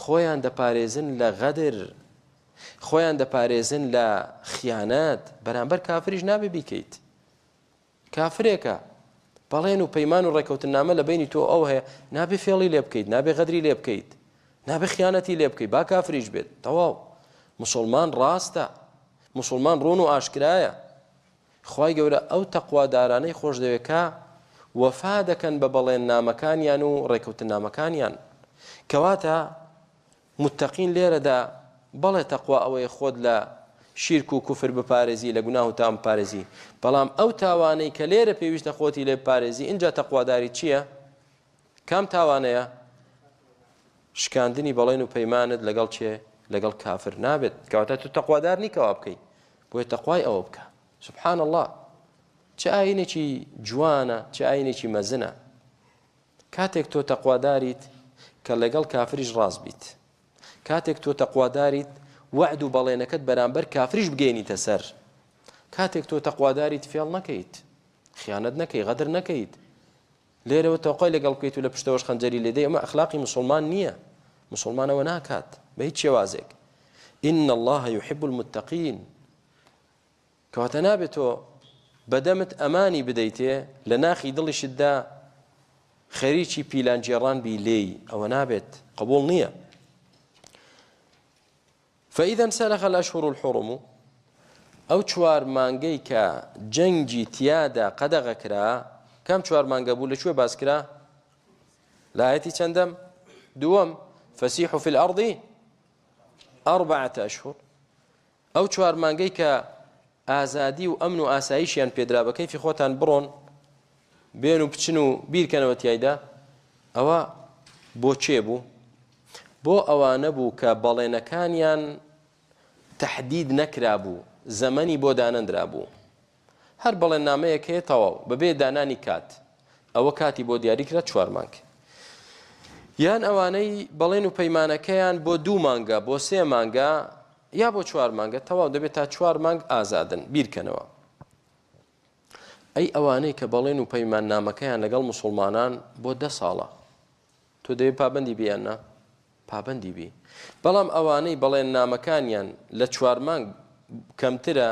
[SPEAKER 1] خۆیان دەپارێزن لە غەدر خۆیان دەپارێزن لە خیانەت بەرامبەر کافریش نابێ بیکەیت کافرێکە بەڵێن و پەیمان و ڕێکەوتنامە لە بینی تۆ ئەو هەیە نابێ فێڵی لێ بکەیت نابێ غەدری لێ بکەیت نابێ خیانەتی لێ بکەیت با کافریش بێت تەواو مسلمان ڕاستە مسلمان ڕۆن و ئاشکرایە خوای گەورە ئەو تەقوادارانەی خۆش دەوێت کە وەفا دەکەن بە بەڵێن نامەکانیان و ڕێکەوتن نامەکانیان کەواتە متقین لێرەدا بەڵێ تەقوا ئەوەیە خۆت لە شیرک و کوفر بپارێزی لە گوناه و تام پارێزی بەڵام ئەو تاوانەی کە لێرە پێویستە خۆتی لێ بپارێزی اینجا تەقواداری چییە؟ کام تاوانەیە؟ شکاندنی بەڵێن و پەیمانت لەگەڵ چێ؟ لەگەڵ کافر نابێت کەواتە تو تەقوادار نیکەوا بکەیت بۆیە تەقوای ئەوە بکە. سبحان الله چه ئاینێکی جوانە چه ئاینێکی مەزنە کاتێک تۆ تەقواداریت کە لەگەڵ کافریش ڕاست بیت کاتێک تۆ تەقواداریت وعد و بەڵێنەکەت بەرامبەر کافریش بگەینیتە سەر کاتێک تۆ تەقواداریت فێڵ نەکەیت خیانەت نەکەی غەدر نەکەیت لێرەوە تەوقای لەگەڵ بکەیت و لە پشتەوەش خەنجەری لێدەی ئەمە ئەخلاقی مسلمان نییە مسلمانەوە ناکات بە هیچ شێوازێک إن الله يحب المتقين کەواتە نابێت تۆ بەدەمت ئەمانی بدەیتێ لە ناخی دڵیشتدا خەریکی پیلانجێڕان بی لێی ئەوە نابێت قبول نییە. فإذا انسلخ الأشهر الحرم ئەو چوار مانگەی کە جەنگی تیادا قەدەغە کرا کام چوار مانگە بوو لەکوێ باس کرا؟ لە ئایەتی چەندەم؟ دووەم فسیحوا في الأرض 4 أشهر ئەو چوار مانگەی کە ئازادی و ئەمن و ئاساییشیان پێدرا بە کەیفی خۆتان بڕۆن بێن و بچن و بیرکەنەوە تیایدا ئەوە بۆ چێ بوو؟ بۆ ئەوانە بوو کە بەڵێنەکانیان تەحدید نەکرا بوو زەمەنی بۆ دانەندرا بوو هەر بەڵێننامەیەک هەیە تەواو بەبێ دانانی کات ئەوە کاتی بۆ دیاریکرا 4 مانگ یان ئەوانەی بەڵێن و پەیمانەکەیان بۆ 2 مانگە بۆ 3 مانگە یا بۆ 4 مانگە تەواو دەبێت تا 4 مانگ ئازادن بیرکەنەوە. ئەی ئەوانەی کە بەڵێن و پەیمان نامەکەیان لەگەڵ مسلمانان بۆ 10 ساڵە تۆ دەبێت پابەندی بیاننا پابەندی بی بەڵام ئەوانەی بەڵێن نامەکانیان لە 4 مانگ کەمترە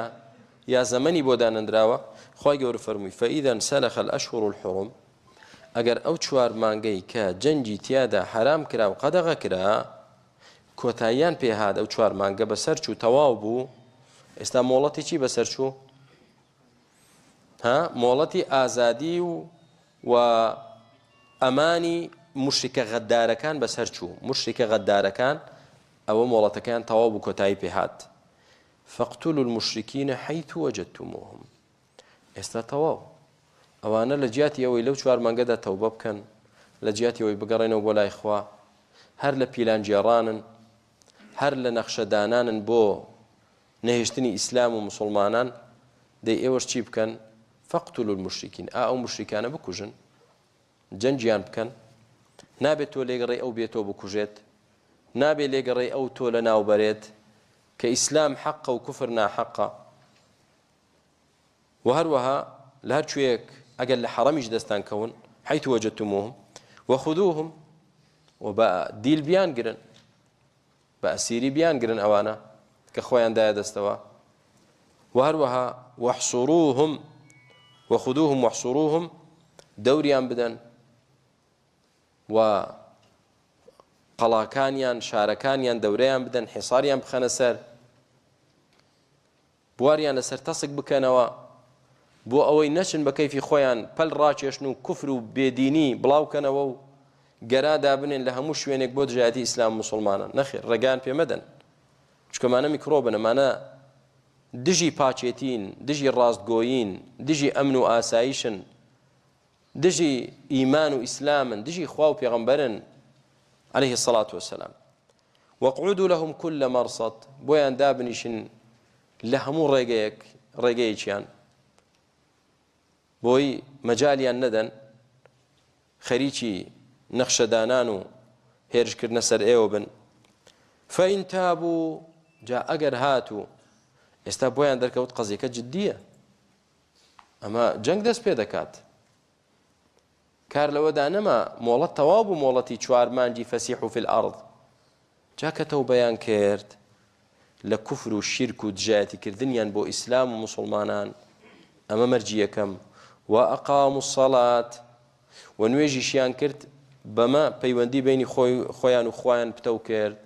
[SPEAKER 1] یا زەمەنی بۆ دانەندراوە خوای گەورە فەرمووی فإذا انسلخ الأشهر الحرم ئەگەر ئەو 4 مانگەی کە جەنگی تیادا حرام کرا و قەدەغە کرا کۆتاییان پێهات ئەو 4 مانگە بەسەر چوو تەواو بوو ئێستا مۆڵەتی چی بەسەر چوو؟ مۆڵەتی ئازادی و ئەمانی مشریکە غەدارەکان بەسەر چوو مشریکە غەدارەکان ئەوە مۆڵەتەکەیان تەواو بوو کۆتایی پێهات فاقتلوا المشركين حيث وجدتموهم ئێستا تەواو ئەوانە لە جیاتی ئەوەی لەو 4 مانگەدا تەوبە بکەن لە جیاتی ئەوەی بگەڕێنەوە بۆ لای خوا هەر لە پیلانجێڕانن هەر لە نەخشەدانانن بۆ نەهێشتنی ئیسلام و مسلمانان دەی ئێوەش چی بکەن؟ فاقتلوا المشركين ئەو مشریکانە بکوژن جەنجیان بکەن نابێت تۆ لێگەڕێی ئەو بێتۆ بکوژێت نابێت لێگەڕێی ئەو تۆ لە ناوبەرێت کە ئیسلام حەقە و کوفر ناحەقە و هەروەها لە هەر کوێیەک ئەگەر لە حەڕەمیش دەستان کەون حيث وجدتموهم وخذوهم و بە دیل بیان گرن بە ئەسیری بیان گرن ئەوانە کە خۆیان دایە دەستەوە و هەروەها وەحصوروهم وخذوهم واحصروهم دەوریان بدەن و قەڵاکانیان شارەکانیان دەورەیان بدەن حیساریان بخەنە سەر بواریان لەسەر تەسک بکەنەوە بۆ ئەوەی نەچن بە کەیفی خۆیان پەل ڕاکێشن و کوفر و بێدینی بڵاوکەنەوە و گەرادا بنێن لە هەموو شوێنێک بۆ دژایەتی ئیسلام و مسلمانان نەخێر ڕێگان پێ مەدەن چکەمانە میکرۆبن ئەمانە دژی پاچێتین دژی ڕاستگۆیین دژی ئەمن و ئاساییشن دژی ئیمان و ئیسلامن دژی خوا و پێغەمبەرن عليه الصلاة والسلام وقعدوا لهم كل مرصد بۆیان دابنیشن لە هەموو ڕێگەیەکیان بۆی مەجالیان نەدەن خەریکی نەخشەدانان و هێرشکردنە سەر ئێوە بن فإن تابوا جا ئەگەر هاتوو ئێستا بۆیان دەرکەوت قەزیەکە جددیە ئەمە جەنگ دەست پێ دەکات کار لەوەدا نەما مۆڵەت تەواو بوو مۆڵەتی 4 مانگی فەسیحوا فی الأرض جا کە تەوبەیان کرد لە کوفر و شیرک و دژایەتیکردنیان بۆ ئیسلام و مسلمانان ئەمە مەرجی یەکەم وأقاموا الصلاة ونوێژیشیان کرد بەمە پەیوەندی بینی خۆیان و خوایان پتەو کرد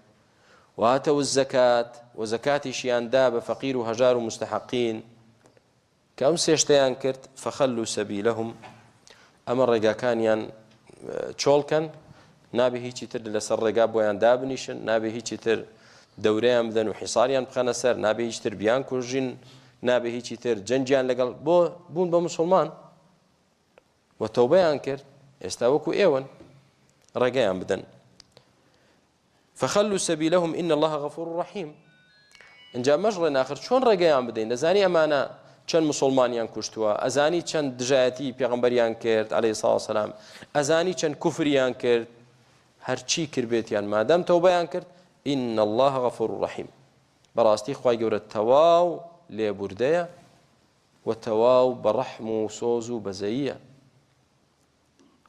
[SPEAKER 1] وآتوا الزەکات و زەکاتیشیان دا بە فەقیر و هەژار و مستحقین کە ئەم سێشتەیان کرد فخلوا سبیلهم ئەمە ڕێگاکانیان چۆڵکەن نابێ هیچی تر لەسەر ڕێگا بۆیان دابنیشن، نابێ هیچی تر دەورەیان بدەن و حیساریان بخەنە سەر، نابێ هیچ تر بیان کوژین، نابێ هیچی تر جەنجیان لەگەڵ بۆ بوون بە موسڵمان و تەوبەیان کرد. ئێستا وەکو ئێوەن ڕێگەیان بدەن. فخلوا سبيلهم إن الله غفور رحيم. اینجا مەژڵێن آخر چۆن ڕێگەیان بدەین؟ دەزانی ئەمانە چەند مسلمانیان کوشتووە، ئەزانی چەند دژایەتی پێغەمبەریان کرد عەلەیهی سڵاو وسەلام، ئەزانی چەند کوفریان کرد، هەرچی کردبێتیان مادام تەوبەیان کرد، إن الله غفور رحيم. بەڕاستی خوای گەورە تەواو لێبوردەیە و تەواو بەڕەحم و سۆز و بەزەییە.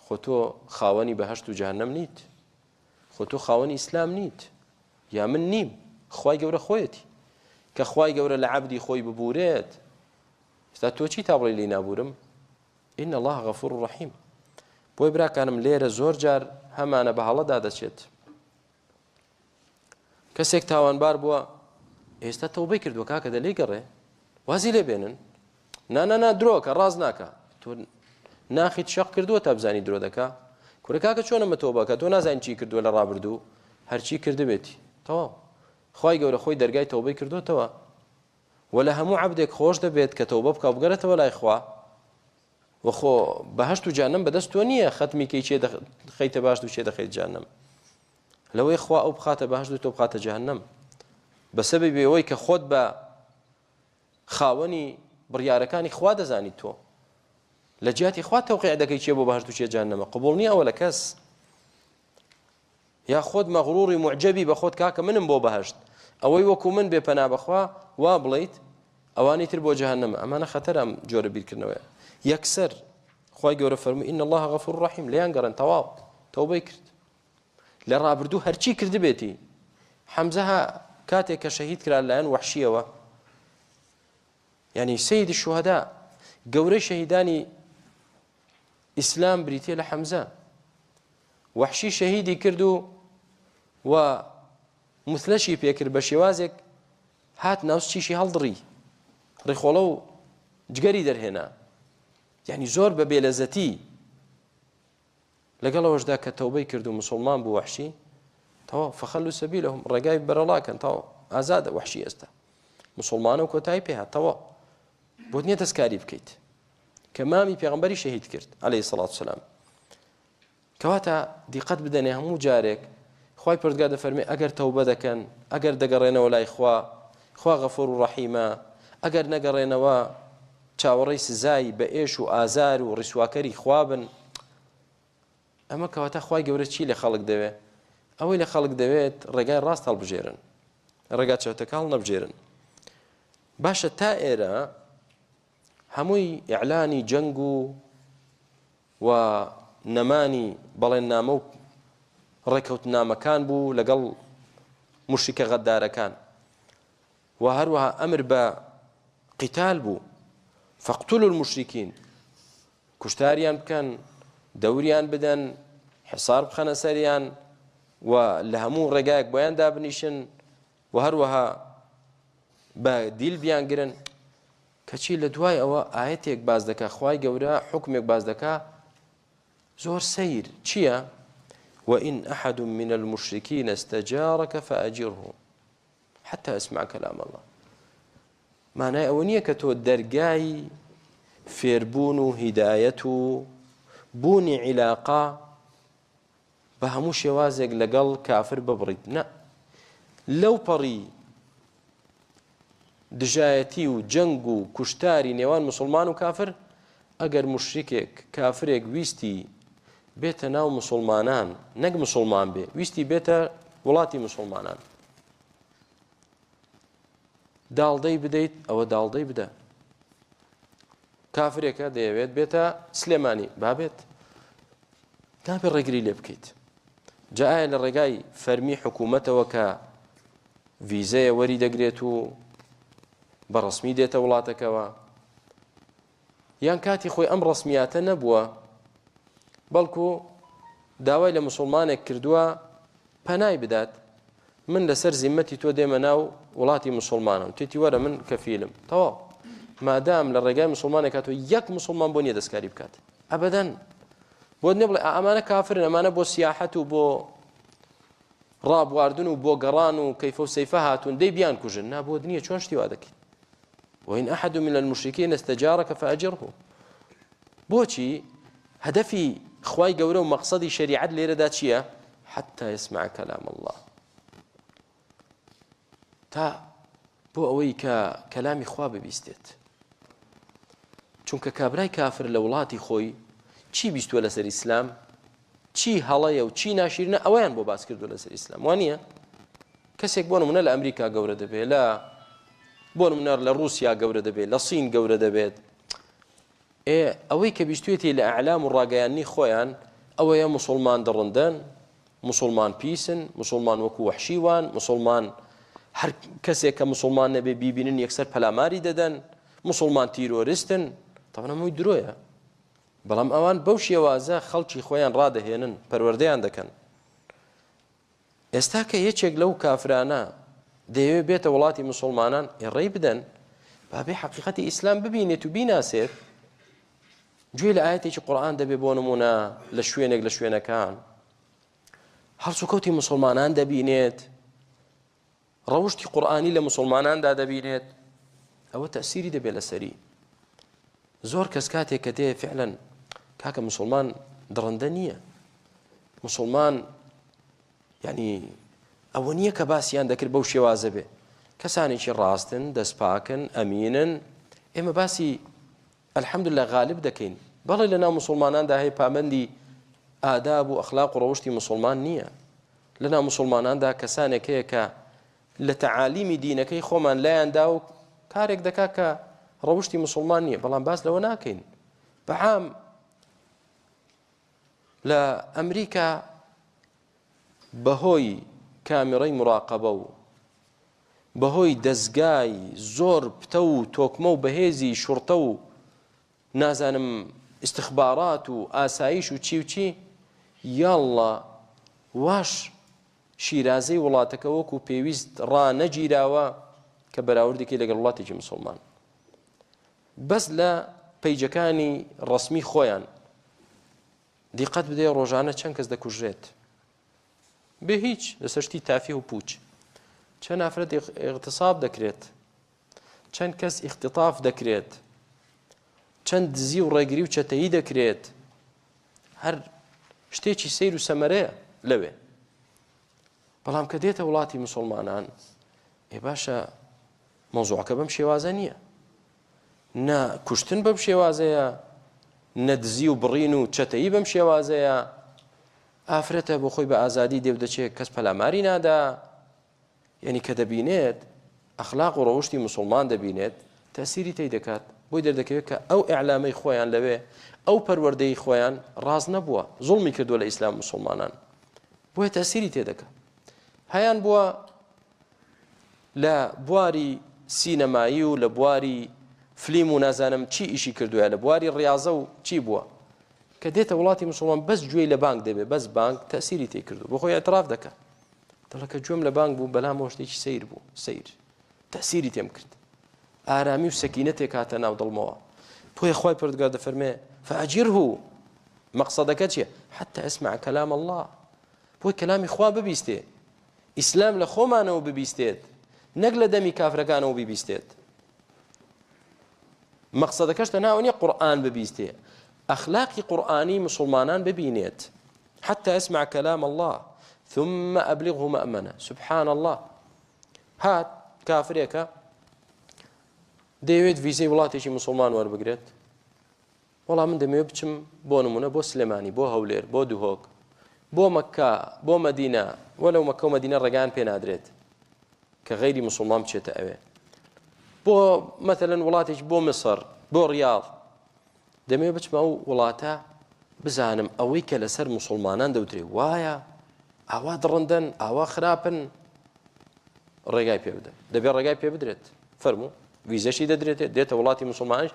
[SPEAKER 1] خۆ تۆ خاوەنی بەهەشت و جەهەنەم نیت، خۆ تۆ خاوەنی ئیسلام نیت، یا من نیم، خوای گەورە خۆیەتی کە خوای گەورە لە عەبدی خۆی ببورێت. ئێستا تۆ چی تا بڵێ لێی نابورم؟ إن الله غفور رحيم. بۆی براکانم لێرە زۆر جار هەمانە بە هەڵەدا دەچێت. کەسێک تاوانبار بووە، ئێستا تەوبەی کردووە، کاکە دەلێی گەڕێ، وازی لێ بێنن، نا درۆکە، ڕاز ناکە، تۆ ناخیت شەق کردووە تا بزانی درۆ دەکا. کوڕە کاکە چۆن ئەمە تۆبەکە؟ تۆ نازانی چی کردووە لە ڕابردوو، هەرچی کردبێتی تەواو. خوای گەورە خۆی دەرگای تەوبەی کردوتەوە و لە هەموو عەبدێک خۆش دەبێت کە تەوبە بکە بگەرێتەوە لای خوا. وەخۆ بەهەشت و جەهەنەم بەدەست تۆ نییە خەتمیکەی چێ دەخەیتە باشت و چێ دەخەیت جەهەنەم. لەوەی خوا ئەو بخاتە بەهەشت و تۆ بخاتە جەهەنەم بەسەبەبی ئەوەی کە خۆت بە خاوەنی بڕیارەکانی خوا دەزانیت. تۆ لە جیاتی خوا تەوقیع دەکەی چێ بۆ بەهەشت و چێ جەهەنەمە. قبوڵ نییە ئەوە لە کەس، یا خۆت مەغرووری معجەبی بە خۆت کاکە منم بۆ بەهەشت، ئەوەی وەکو من بێ پەنا بەخوا وا بڵیت ئەوانی تر بۆ جەهەنەمە. ئەمانە خەتەرە ئەم جۆرە بیرکردنەوەیە. یەکسەر خوای گەورە فەرمووی إن الله غفور رحيم، لێیان گەڕن تەواو تەوبەی کرد. لە ڕابردوو هەرچی کردبێتی. حەمزە کاتێک کە شەهید کرا لەلایەن وەحشیەوە، یعنی سەیدی شوهەدا، گەورەی شەهیدانی ئیسلام بریتیە لە حەمزە. وەحشی شەهیدی کرد و مثلەشی پێکرد بە شێوازێک هات ناوچیشی هەڵدڕی، ڕێخۆڵە و جگەری دەرهێنا، یعنی زۆر بە بێلەزەتی. لەگەڵەوەشدا کە تەوبەی کرد و مسلمان بوو وەحشی، تەواو فەخەلوا سەبیلەهم، ڕێگای بەرەڵاکەن، تەواو ئازادە وەحشی ئێستا، مسلمانە و کۆتایی پێ هات، تەواو بۆ نییە دەستکاری بکەیت کە مامی پێغەمبەری شەهید کرد عەلەیهی سەڵات وسەلام. کەواتە دیقەت بدەنێ هەموو جارێک خوای پەروەردگار دەفەرمێ ئەگەر تەوبە دەکەن، ئەگەر دەگەڕێنەوە لای خوا غەفوور و ڕەحیمە، ئەگەر نەگەڕێنەوە چاوەڕێی سزای بە ئێش و ئازار و ڕیسواکەری خوا بن. ئەمە کەواتە خوای گەورە چی لە خەڵک دەوێت؟ ئەوەی لە خەڵک دەوێت ڕێگای ڕاست هەڵبژێرن، ڕێگا چەوتەکە هەڵ نەبژێرن. باشە تا ئێرە هەمووی ئیعلانی جەنگ و نەمانی بەڵێننامە و ڕێکەوتنامەکان بوو لەگەڵ موشریکە غەدارەکان، و هەروەها ئەمر بە قیتال بوو، فەقتولوا المشرکین، کوشتاریان بکەن، دەوریان بدەن، حسار بخەنە سەریان و لە هەموو ڕێگایەک بۆیان دابنیشن و هەروەها بە دیل بیان گرن. کەچی لە دوای ئەوە ئاەتێک باز دەکا، خوای گەورە حکمێک باز دەکا زۆر سەیر. چییە؟ وإن أحد من المشركين استجارك فأجره حتى يسمع كلام الله. معناه ئەوە نییە کە تۆ دەرگای فێربوون و هیدایەت و بوونی عیلاقا بە هەموو شێوازێک لەگەڵ کافر ببڕیت. نە، لەو پەڕی دژایەتی و جەنگ و کوشتاری نێوان مسلمان و کافر، ئەگەر مشرکێک کافرێک ویستی بێتە ناو مسلمانان، نەک مسلمان بێ، ویستی بێتە وڵاتی مسلمانان، داڵدەی بدەیت، ئەوە داڵدەی بدە. کافرێکە دەیەوێت بێتە سلێمانی، بابێت، نابێت ڕێگری لێ بکەیت. جا ئایا لە ڕێگای فەرمی حکوومەتەوە کە ڤیزەیە وەری دەگرێت و بە ڕسمی دێتە وڵاتەکەوە، یان کاتی خۆی ئەم ڕسمیاتە نەبووە، بەڵکو داوای لە مسلمانێک کردووە پەنای بدات، من لەسەر زیممەتی تۆ دێمە ناو وڵاتی مسلمانم، تێتی وەرە من کەفیلم، تەواو مادام لە ڕێگای مسلمانێک هاتووە یەک مسلمان بۆ نییە دەستکاری بکات، ئەبەدەن بۆ نێ بڵێ ئەمانە کافرن، ئەمانە بۆ سیاحەت و بۆ ڕابواردن و بۆ گەڕان و کەیفە و سەیفە هاتوون دەی بیان کوژن. نا بۆ نییە، چۆن شتی وا دەکەین؟ وإن أحد من المشركين استجارك فأجره. بۆچی هەدەفی خوای گەورە و مەقسەدی شەریعەت لێرەدا چییە؟ حتى يسمع كلام الله، تا بۆ ئەوەی کە کەلامی خوا ببیستێت. چونکە کابرای کافر لە وڵاتی خۆی چی بیستووە لەسەر ئیسلام، چی هەڵەیە و چی ناشیرنە، ئەویان بۆ باس کردو لەسەر ئیسلام، وانە؟ کەسێک بۆ نمونە لە ئەمریکا گەورە دەبێت، بۆ نمونە لە رووسیا گەورە دەبێت، لە سین گەورە دەبێت، ئەوەی کە بیستوێتی لە ئەعلام و ڕاگەیانی خۆیان ئەوەیە موسڵمان دڕندن، موسڵمان پیسن، موسڵمان وەکو وەحشیوان، موسڵمان هەر کەسێک کە موسڵمان نەبێ بیبینن یەکسەر پەلاماری دەدەن، موسڵمان تیرۆریستن. تەواو هەمووی درۆیە، بەڵام ئەوان بەو شێوازە خەڵکی خۆیان ڕادەهێنن، پەروەردەیان دەکەن. ئێستا کە یەکێک لەو کافرانە دەیەوێت بێتە وڵاتی موسڵمانان ڕێی بدەن، بابێ حەقیقەتی ئیسلام ببینێت و بیناسێت. گوێ لە ئاەتێکی قورئان دەبێ بۆ نمونە لە شوێنێک لە شوێنەکان هەڵسوکەوتی موسڵمانان دەبینێت، ڕەوشتی قورئانی لە موسڵماناندا دەبینێت، ئەوە تەسیری دەبێت لەسەری. زۆر کەس کاتێک کە دێ فعلەن کاکە موسڵمان دڕندە نییە، موسڵمان یعنی ئەوە نییە کە باسییان دەکرد بەو شێوازە بێ، کەسانێکی ڕاستن، دەستپاکن، ئەمینن. ئێمە باسی الحەمدولله غالب دەکەین، بەڵێ لە ناو موسڵماناندا هەیە پابەندی ئاداب و ئەخلاق و ڕەوشتی موسڵمان نییە. لە ناو موسڵماناندا کەسانێک هەیە کە لە تەعالیمی دینەکەی خۆمان لایەندا و کارێک دەکا کە ڕەوشتی موسڵمان نییە، بەڵام باس لەوە ناکەین. بەعام لە ئەمریکا بەهۆی کامێرەی مراقەبە و بەهۆی دەستگای زۆر پتە و تۆکمە و بەهێزی شوڕتە و نازانم استخبارات و ئاسایش و چی و چی، یاڵڵا واش شیرازەی وڵاتەکە وەکو پێویست ڕانەگیراوە کە بەراوردێکی لەگەڵ وڵاتێکی موسڵمان. بەس لە پەیجەکانی ڕەسمی خۆیان دیقەت بدەیە ڕۆژانە چەند کەس دەکوژرێت بێ هیچ لەسەر شتی تافی و پوچ، چەند ئافرەت ئیغتیساب دەکرێت، چەند کەس ئیختیطاف دەکرێت، چەند دزی و ڕێگری و چەتەیی دەکرێت، هەر شتێکی سیر و سەمەرەیە لەوێ. بەڵام کە دێتە وڵاتی موسڵمانان باشە مۆزوعەکە بەم شێوازە نییە، نە کوشتن بەم شێوازەیە، نە دزی و بڕین و چەتەیی بەم شێوازەیە. ئافرەتە بۆ خۆی بە ئازادی دێو دەچێت، کەس پەلاماری نادا، یعنی کە دەبینێت ئەخلاق و ڕەوشتی موسڵمان دەبینێت تەسیری تێی دەکات، بۆی دەردەکەوێت کە ئەو ئیعلامەی خۆیان لەوێ، ئەو پەروەردەی خۆیان ڕاز نەبووە، زوڵمی کردووە لە ئیسلام موسڵمانان، بۆیە تەسیری تێدەکات. هەیان بووە لە بواری سینەمایی و لە بواری فلیم و نازانم چی ئیشی کردووە، لە بواری ڕیاضە و چی بووە، کە دێتە وڵاتی موسڵمان بەس گوێی لە بانک دەبێت، بەس بانک تەسیری تێ کردو، بۆ خۆی ئەتراف دەکات، دەڵێ کە گوێم لە بانک بوو بەلامەوە شتێکی سیر بوو، سیر تەسیری تێم کرد، ئارامی و سەکینەتێک هاتە ناو دڵمەوە. بۆیە خوای پەروەردگار دەفەرمێ فەئەجیرهو، مەقسەدەکە چییە؟ حتى يسمع كلام الله، بۆی کەلامی خوا ببیستێ، ئیسلام لە خۆمانەوە ببیستێت، نەک لە دەمی کافرەکانەوە ببیستێت. مەقسەدەکەش تەنها ئەوە نییە قورئان ببیستێ، ئەخلاقی قورئانی مسلمانان ببینێت. حتى يسمع كلام الله ثم أبلغه مأمنة. سبحان الله، هات کافرێکە دەیەوێت ڤیزەی وڵاتێکی موسڵمان وەربگرێت، وەڵام من دەمەوێت بچم بۆ نمونە بۆ سلێمانی، بۆ هەولێر، بۆ دوهۆک، بۆ مەککە، بۆ مەدینە، وەلەو مەککە و مەدینە ڕێگان پێ نادرێت کە غەیری موسڵمان بچێتە ئەوێ، بۆ مەتەلەن وڵاتێک بۆ مسر، بۆ ڕیاض، دەمەوێت بچمە ئەو وڵاتە بزانم ئەوەی کە لەسەر موسڵمانان دەوترێ وایە، ئاوا دڕندن، ئاوا خراپن، ڕێگای پێ بدەن، دەبێت ڕێگای پێ بدرێت. فەرموو ڤیزەشی دەدرێت، دێتە وڵاتی موسڵمانش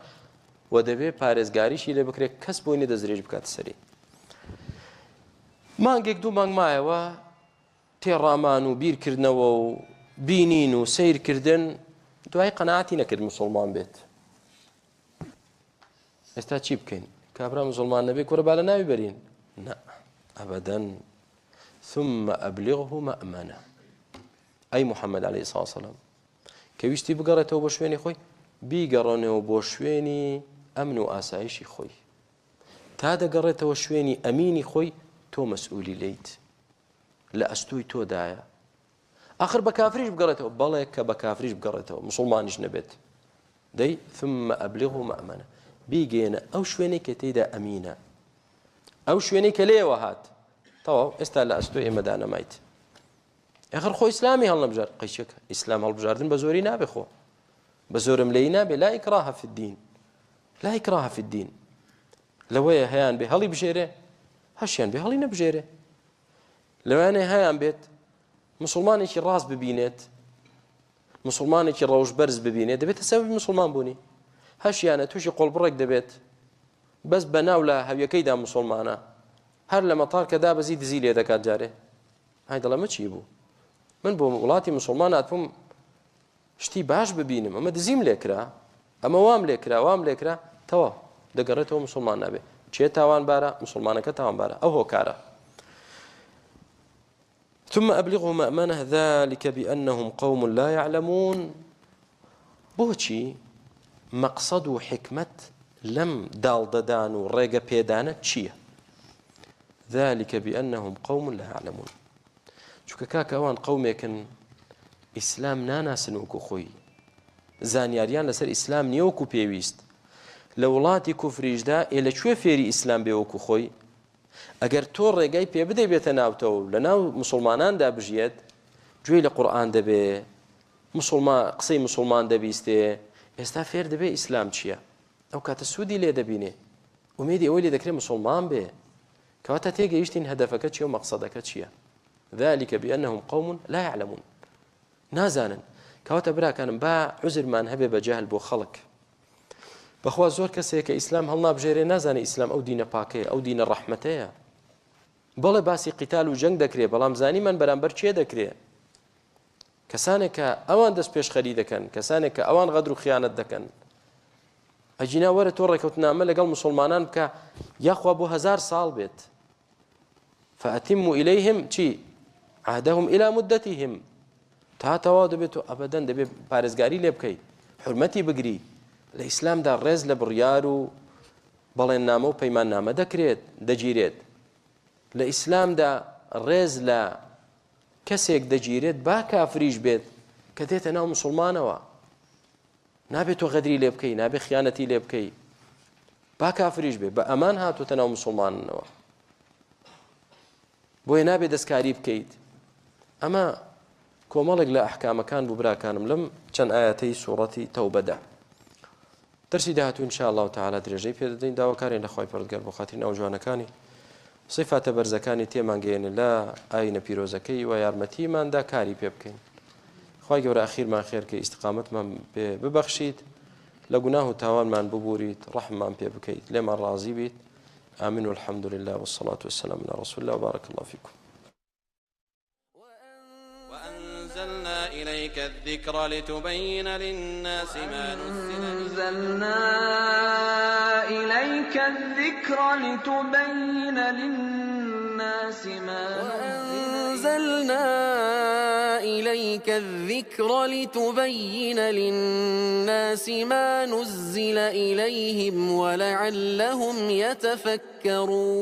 [SPEAKER 1] و دەبێت پارێزگاریشی لێ بکرێت، کەس بۆی نەدەزرێژ بکاتە سەری. مانگێک دوو مانگ مایەوە تێڕامان و بیرکردنەوە و بینین و سیرکردن، دوای قەناعەتی نەکرد موسڵمان بێت. ئێستا چی بکەین؟ کابرا موسڵمان نەبێ کورە با لە ناوی بەرین، لا أبدا. ثم أبلغه مأمنة، أي محمد عليه الصلاة والسلام كويشتي بقرته بشويني خوي بيقرنه وبشويني أمن وآسايشي خوي تادا قرته وشويني أميني خوي تو مسؤولي ليت لا أستوي تو دايا آخر بكافريش بقرته بلاك بكافريش بقرته مسلمانيش نبت دي ثم أبلغه مأمنة بيجينا أو شويني كتيدا أمينة أو شويني كليه وهات طبعا استالا أستوي مدانا مايت آخر خو إسلامي هلا بجار قيشك إسلام هلا بجاردن بزوري نابي خو بزورم لي نابي لا إكراه في الدين لا إكراه في الدين لو هيان به هلي بجيره هشيان به هلي نبجيره لو أنا هيان بيت مسلماني كي راس ببينت مسلماني كي روش برز ببينت دبيت سبب مسلمان بوني هشيان توشي قول برك دبيت بس بناولا هبيا كيدا مسلمانا هر لما طار كذا بزيد زيلي هذا كان جاره هيدا لما تشيبو من بو ولاتي مسلمانات بوم شتي باش ببينم اما دزيم لكرا اما وام لكرا توا دقرته مسلمان نبي چه تاوان بارا مسلمانك تاوان بارا او هو كارا ثم أبلغه مأمنه ذلك بأنهم قوم لا يعلمون بوشي مقصد وحكمة لم دال ددان وريق بيدانة تشيه ذلك بأنهم قوم لا يعلمون شو كاك أوان قوميكن إسلام نانا سنوكو خوي زانياريان لسر إسلام نيوكو بيويست لولاتي كفريج دا إلا شو فيري إسلام بيوكو خوي ئەگەر تۆ ڕێگای پێ بدەی بێتە ناوتەوە لەناو مسلماناندا بژێت گوێی لە قورئان دەبێ قسەی مسلمان دەبیستێ ئێستا فێر دەبێ ئیسلام چییە ئەو کاتە سوودی لێ دەبینێ ومێدی ئەوەی لێ دەکرێت مسلمان بێ کەواتە تێگەیشتین هەدەفەکە چییە و مەقسەدەکە چییە ذلك بأنهم قوم لا يعلمون نازانن کەواتە براکانم با عوزرمان هەبێ بە جەهل بۆ خەڵک بەخوا زۆر کەسێک کە ئیسلام هەڵنابژێرێ نازانێ ئیسلام ئەو دینە پاکەیە ئەو دینە ڕەحمەتەیە بەڵێ باسی قیتال و جەنگ دەکرێت بەڵام زانیمان بەرامبەر چێ دەکرێت کەسانێک کە ئەوان دەست پێشخەری دەکەن کەسانێک کە ئەوان غەدر و خیانەت دەکەن ئەجینا وەرە تۆ ڕێکەوتنامە لەگەڵ مسلمانان بکە یاخوا بۆ 1000 ساڵ بێت فأتموا إليهم چی عهدهم إلى مدتهم تا تەواو دەبێت و ئەبەدەن دەبێت پارێزگاری لێ بکەیت حرمەتی بگری لە ئیسلامدا ڕێز لە بڕیار و بەڵێننامە و پەیماننامە دەکرێت دەگیرێت لە ئیسلامدا ڕێز لە کەسێک دەگیرێت با کافریش بێت کە دێتە ناو مسلمانەوە نابێت تۆ غەدری لێ بکەی نابێت خیانەتی لێ بکەی با کافریش بێت بە ئەمان هاتوتە ناو مسلمانەوە بۆیە نابێت دەستکاری بکەیت ئەمە کۆمەڵێک لە ئەحکامەکان بوو براکانم لەم چەند ئاەتەی سوورەتی تەوبەدا دەرسی داهاتوو ئینشاء الله تعالی درێژەی پێ دەدەین داواکارێن لە خۆی پەروەردگار بۆ خاتری ناو جوانەکانی صفاتە بەرزەکانی تێمانگەێنێ لە ئاینە پیرۆزەکەی و یارمەتیماندا کاری پێ بکەین خوای گەورە ئەخیرمان خێرکە ئیستقامەتمان پێ ببەخشیت لە گوناه و تاوانمان ببووریت ڕەحممان پێ بکەیت لێمان ڕازی بیت آمين والحمد لله والصلاة والسلام على رسول الله وبارك الله فيكم
[SPEAKER 2] وأنزلنا إليك الذكر لتبين للناس ما نزل
[SPEAKER 3] أنزلنا إليك الذكر لتبين للناس
[SPEAKER 2] وأنزلنا إليك الذكر لتبين للناس ما نزل إليهم ولعلهم يتفكرون